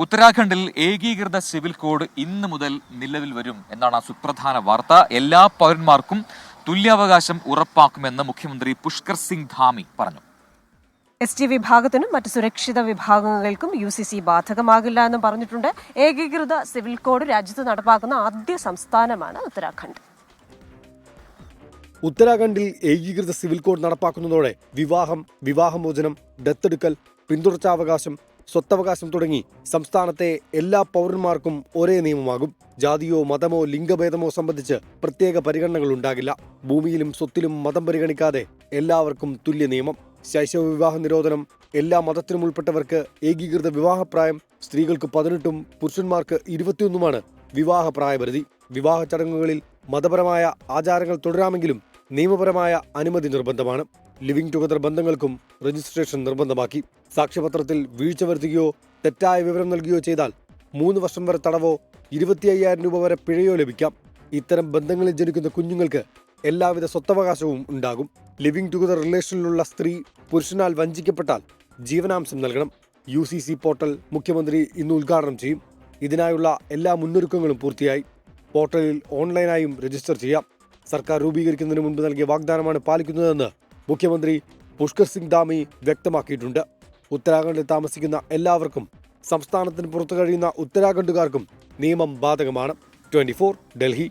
ഉത്തരാഖണ്ഡിൽ ഏകീകൃത civil code ഇന്ന് മുതൽ നിലവിൽ വരും എന്നാണ് സുപ്രധാന വാർത്ത. എല്ലാ പൗരന്മാർക്കും തുല്യാവകാശം ഉറപ്പാക്കുമെന്ന് മുഖ്യമന്ത്രി പുഷ്കർ സിംഗ് ധാമി പറഞ്ഞു. ST വിഭാഗത്തിനും മറ്റ് സുരക്ഷിത വിഭാഗങ്ങൾക്കും UCC ബാധകമാകില്ല എന്നും പറഞ്ഞിട്ടുണ്ട്. ഏകീകൃത സിവിൽ കോഡ് രാജ്യത്ത് നടപ്പാക്കുന്ന ആദ്യ സംസ്ഥാനമാണ് ഉത്തരാഖണ്ഡ്. ഉത്തരാഖണ്ഡിൽ ഏകീകൃത സിവിൽ കോഡ് നടപ്പാക്കുന്നതോടെ വിവാഹമോചനം, ദത്തെടുക്കൽ, പിന്തുടർച്ചാവകാശം, സ്വത്തവകാശം തുടങ്ങി സംസ്ഥാനത്തെ എല്ലാ പൗരന്മാർക്കും ഒരേ നിയമമാകും. ജാതിയോ മതമോ ലിംഗഭേദമോ സംബന്ധിച്ച് പ്രത്യേക പരിഗണനകൾ ഉണ്ടാകില്ല. ഭൂമിയിലും സ്വത്തിലും മതം പരിഗണിക്കാതെ എല്ലാവർക്കും തുല്യ നിയമം. ശൈശവ വിവാഹ നിരോധനം, എല്ലാ മതത്തിനും ഉൾപ്പെട്ടവർക്ക് ഏകീകൃത വിവാഹപ്രായം, സ്ത്രീകൾക്ക് 18ഉം പുരുഷന്മാർക്ക് 21ഉമാണ് വിവാഹ പ്രായപരിധി. വിവാഹ ചടങ്ങുകളിൽ മതപരമായ ആചാരങ്ങൾ തുടരാമെങ്കിലും നിയമപരമായ അനുമതി നിർബന്ധമാണ്. ലിവിംഗ് ടുഗദർ ബന്ധങ്ങൾക്കും രജിസ്ട്രേഷൻ നിർബന്ധമാക്കി. സാക്ഷ്യപത്രത്തിൽ വീഴ്ച വരുത്തുകയോ തെറ്റായ വിവരം നൽകുകയോ ചെയ്താൽ 3 വർഷം വരെ തടവോ 25,000 രൂപ വരെ പിഴയോ ലഭിക്കാം. ഇത്തരം ബന്ധങ്ങളിൽ ജനിക്കുന്ന കുഞ്ഞുങ്ങൾക്ക് എല്ലാവിധ സ്വത്തവകാശവും ഉണ്ടാകും. ലിവിംഗ് ടുഗദർ റിലേഷനിലുള്ള സ്ത്രീ പുരുഷനാൽ വഞ്ചിക്കപ്പെട്ടാൽ ജീവനാംശം നൽകണം. UCC പോർട്ടൽ മുഖ്യമന്ത്രി ഇന്ന് ഉദ്ഘാടനം ചെയ്യും. ഇതിനായുള്ള എല്ലാ മുന്നൊരുക്കങ്ങളും പൂർത്തിയായി. പോർട്ടലിൽ ഓൺലൈനായും രജിസ്റ്റർ ചെയ്യാം. സർക്കാർ രൂപീകരിക്കുന്നതിന് മുൻപ് നൽകിയ വാഗ്ദാനമാണ് പാലിക്കുന്നതെന്ന് മുഖ്യമന്ത്രി പുഷ്കർ സിംഗ് ധാമി വ്യക്തമാക്കിയിട്ടുണ്ട്. ഉത്തരാഖണ്ഡിൽ താമസിക്കുന്ന എല്ലാവർക്കും സംസ്ഥാനത്തിന് പുറത്തു കഴിയുന്ന ഉത്തരാഖണ്ഡുകാർക്കും നിയമം ബാധകമാണ്. 24 ഡൽഹി.